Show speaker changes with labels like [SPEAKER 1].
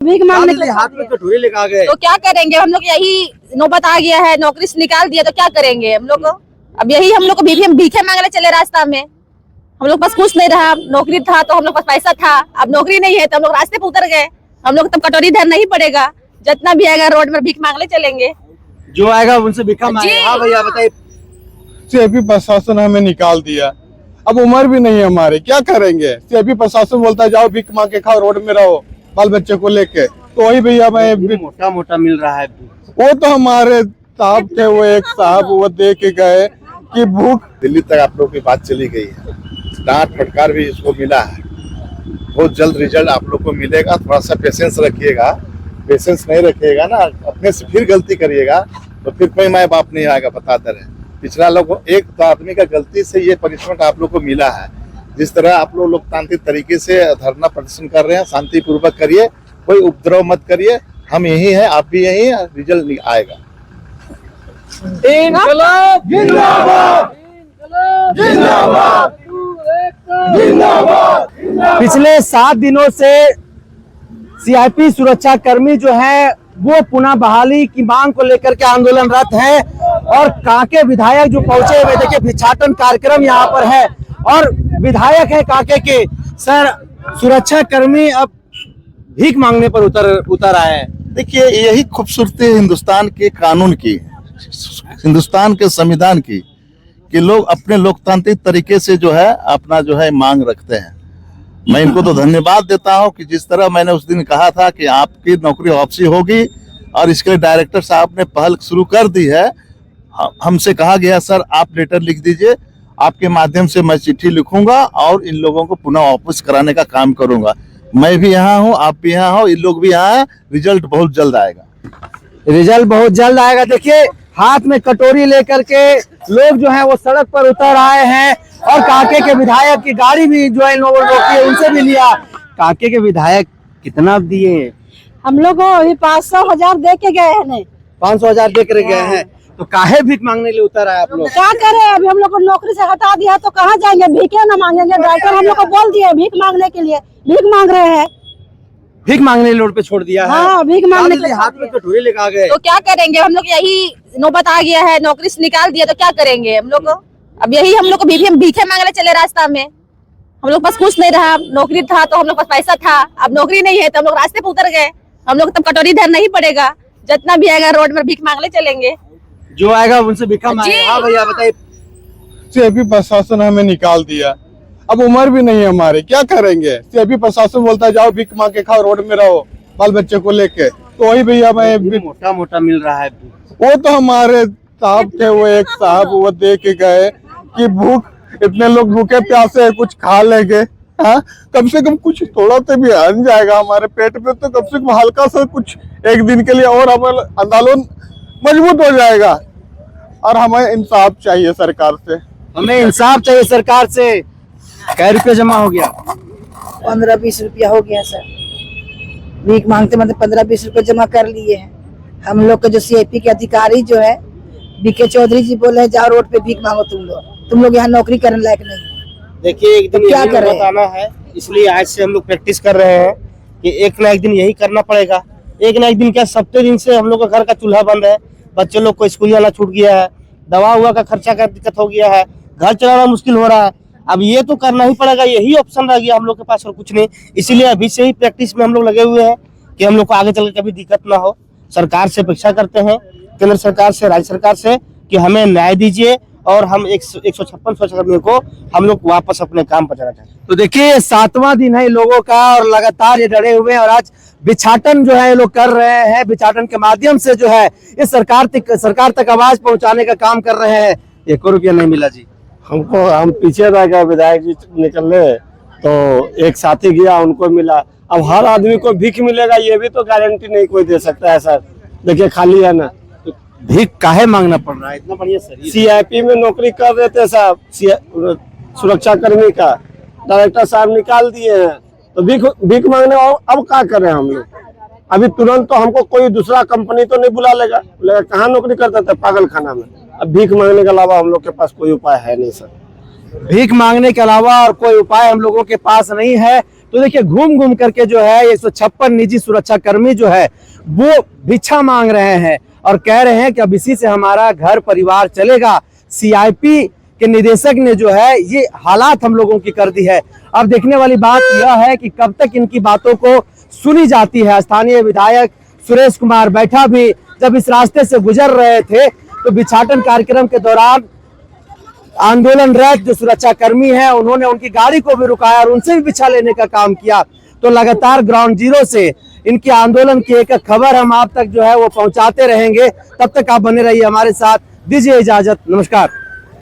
[SPEAKER 1] भीख मांगने के
[SPEAKER 2] हाथ में कटोरी लेकर आ गए
[SPEAKER 1] तो क्या करेंगे हम लोग? यही नौबत आ गया है, नौकरी से निकाल दिया तो क्या करेंगे हम लोग? अब यही हम लोग को भीखे मांगने चले रास्ता में। हम लोग पास कुछ नहीं रहा, नौकरी था तो हम लोग पास पैसा था, अब नौकरी नहीं है तो हम लोग रास्ते पे उतर गए। हम लोग तब कटोरी धरना ही पड़ेगा, जितना भी आएगा रोड में भीख मांगने चलेंगे।
[SPEAKER 2] जो आएगा उनसे भिखा मांगे। हाँ भैया बताइए।
[SPEAKER 3] सीआईपी प्रशासन हमें निकाल दिया, अब उम्र भी नहीं है हमारे, क्या करेंगे? सीआईपी प्रशासन बोलता है जाओ भीख मांग के खाओ, रोड में रहो बाल बच्चे को लेके। तो वही भैया मैं
[SPEAKER 2] मोटा मोटा मिल रहा है।
[SPEAKER 3] वो तो हमारे साहब थे, वो एक साहब वो दे के गए कि भूख।
[SPEAKER 4] दिल्ली तक आप लोग की बात चली गई है, डांट फटकार भी इसको मिला है। बहुत जल्द रिजल्ट आप लोग को मिलेगा, थोड़ा सा पेशेंस रखिएगा। पेशेंस नहीं रखिएगा ना, अपने से फिर गलती करिएगा तो फिर कोई माँ बाप नहीं आएगा, बताते रहे। पिछला लोग एक तो आदमी का गलती से ये पनिशमेंट आप लोग को मिला है। जिस तरह आप लोग लोकतांत्रिक तरीके से धरना प्रदर्शन कर रहे हैं, शांति पूर्वक करिए, कोई उपद्रव मत करिए। हम यही हैं, आप भी यही हैं, रिजल्ट आएगा।
[SPEAKER 2] इनकलाब जिंदाबाद, जिंदाबाद, जिंदाबाद। पिछले 7 दिनों से सीआईपी सुरक्षा कर्मी जो है वो पुनः बहाली की मांग को लेकर के आंदोलनरत है। और कांके विधायक जो पहुंचे हुए, देखिए भिक्षाटन कार्यक्रम यहाँ पर है और विधायक है कांके के। सर, सुरक्षा कर्मी अब भीख मांगने पर उतर आए हैं।
[SPEAKER 4] देखिए, यही खूबसूरती हिंदुस्तान के कानून की, हिंदुस्तान के संविधान की, कि लोग अपने लोकतांत्रिक तरीके से जो है अपना जो है मांग रखते हैं। मैं इनको तो धन्यवाद देता हूं कि जिस तरह मैंने उस दिन कहा था कि आपकी नौकरी वापसी होगी और इसके लिए डायरेक्टर साहब ने पहल शुरू कर दी है। हमसे कहा गया सर आप लेटर लिख दीजिए, आपके माध्यम से मैं चिट्ठी लिखूंगा और इन लोगों को पुनः वापस कराने का काम करूंगा। मैं भी यहाँ हूँ, आप भी यहाँ हो, इन लोग भी यहाँ हैं। रिजल्ट बहुत जल्द आएगा,
[SPEAKER 2] रिजल्ट बहुत जल्द आएगा। देखिए हाथ में कटोरी लेकर के लोग जो है वो सड़क पर उतर आए हैं और कांके के विधायक की गाड़ी भी जो है रोकी है, उनसे भी लिया। कांके के विधायक कितना दिए?
[SPEAKER 1] हम लोग 500,000 दे के गए हैं।
[SPEAKER 2] 500,000 दे कर गए हैं, तो काहे भीख मांगने के लिए उतर आए आप लोग?
[SPEAKER 1] क्या करें, अभी हम लोग को नौकरी से हटा दिया तो कहाँ जाएंगे? भीखे ना मांगेंगे। ड्राइवर हम लोग को बोल दिए भीख मांगने के लिए, भीख मांग रहे हैं।
[SPEAKER 2] भीख मांगने रोड पे छोड़ दिया है।
[SPEAKER 1] हाँ, भीख मांगने के लिए
[SPEAKER 2] हाथ में कटोरी लेकर आ गए
[SPEAKER 1] तो क्या करेंगे हम लोग? यही नौबत आ गया है, नौकरी से निकाल दिया तो क्या करेंगे हम लोग? अब यही हम लोग को भीखे मांगने चले रास्ता में। हम लोग पास कुछ नहीं रहा, नौकरी था तो हम लोग पास पैसा था, अब नौकरी नहीं है तो हम लोग रास्ते पे उतर गए। हम लोग तब कटोरी धरना ही पड़ेगा, जितना भी आएगा रोड में भीख मांगने चलेंगे।
[SPEAKER 2] जो आएगा उनसे भिखा मांगे। हाँ भैया बताइए।
[SPEAKER 3] सीआईपी प्रशासन हमें निकाल दिया, अब उम्र भी नहीं है हमारे, क्या करेंगे? सीआईपी प्रशासन बोलता है जाओ भीख मांग के खाओ, रोड में रहो बाल बच्चे को लेके। तो वही भैया मैं
[SPEAKER 2] मोटा मोटा मिल रहा है।
[SPEAKER 3] वो तो हमारे साहब थे, वो एक साहब वो दे के गए कि भूख, इतने लोग भूखे प्यासे हैं, कुछ खा लेंगे। हाँ, कम से कम कुछ थोड़ा तो भी आन जाएगा हमारे पेट पे, तो कम से कम हल्का सा कुछ एक दिन के लिए और हमारा आंदोलन मजबूत हो जाएगा। और हमें इंसाफ चाहिए सरकार से,
[SPEAKER 2] हमें इंसाफ चाहिए सरकार से। कै रुपया जमा हो गया?
[SPEAKER 5] 15-20 रुपया हो गया सर। भीख मांगते मतलब 15-20 रुपये जमा कर लिए हैं। हम लोग के जो सीआईपी के अधिकारी जो है बीके चौधरी जी बोले जाओ रोड पे भीख मांगो, तुम लोग यहाँ नौकरी करने लायक नहीं।
[SPEAKER 2] देखिए एक दिन
[SPEAKER 5] क्या करें?
[SPEAKER 2] बताना है, इसलिए आज से हम लोग प्रैक्टिस कर रहे हैं कि एक ना एक दिन यही करना पड़ेगा। एक ना एक दिन क्या, 70 दिन से हम लोग का घर का चूल्हा बंद है, बच्चे लोग को स्कूल जाना छूट गया है, दवा हुआ का खर्चा का दिक्कत हो गया है, घर चलाना मुश्किल हो रहा है। अब ये तो करना ही पड़ेगा, यही ऑप्शन रह गया हम लोग के पास और कुछ नहीं। इसीलिए अभी से ही प्रैक्टिस में हम लोग लगे हुए हैं कि हम लोग को आगे चल के कभी दिक्कत ना हो। सरकार से अपेक्षा करते हैं, केंद्र सरकार से, राज्य सरकार से, कि हमें न्याय दीजिए और हम 156 स्वच्छाकर्मियों को हम लोग वापस अपने काम पर जाना चाहते हैं। तो देखिए 7वां दिन है लोगों का और लगातार ये डरे हुए हैं और आज भिक्षाटन जो है ये लोग कर रहे हैं। भिक्षाटन के माध्यम से जो है ये सरकार तक आवाज पहुंचाने का काम कर रहे हैं। 1 रुपया नहीं मिला जी
[SPEAKER 3] हमको। हम पीछे रह गए, विधायक जी निकले तो एक साथी गया, उनको मिला। अब हर आदमी को भीख मिलेगा ये भी तो गारंटी नहीं कोई दे सकता है सर। देखिए खाली है ना,
[SPEAKER 2] भीख काहे मांगना पड़ रहा है? इतना बढ़िया शरीर,
[SPEAKER 3] सीआईपी में नौकरी कर रहे थे साहब, सुरक्षा कर्मी का डायरेक्टर साहब निकाल दिए हैं, तो भीख मांगने। अब क्या करें हम लोग? अभी तुरंत तो हमको कोई दूसरा कंपनी तो नहीं बुला लेगा, कहाँ नौकरी करते थे? पागल खाना में। अब भीख मांगने के अलावा हम लोग के पास कोई उपाय है नहीं सर।
[SPEAKER 2] भीख मांगने के अलावा और कोई उपाय हम लोगों के पास नहीं है। तो देखिए घूम घूम करके जो है 156 निजी सुरक्षा कर्मी जो है वो भिक्षा मांग रहे हैं और कह रहे हैं कि अब इसी से हमारा घर परिवार चलेगा। सीआईपी के निदेशक ने जो है ये हालात हम लोगों की कर दी है। अब देखने वाली बात यह है कि कब तक इनकी बातों को सुनी जाती है। स्थानीय विधायक सुरेश कुमार बैठा भी जब इस रास्ते से गुजर रहे थे तो भिक्षाटन कार्यक्रम के दौरान आंदोलनरत जो सुरक्षा कर्मी हैं उन्होंने उनकी गाड़ी को भी रुकाया और उनसे भी भिक्षा लेने का काम किया। तो लगातार ग्राउंड जीरो से इनके आंदोलन की एक खबर हम आप तक जो है वो पहुंचाते रहेंगे। तब तक आप बने रहिए हमारे साथ। दीजिए इजाजत, नमस्कार।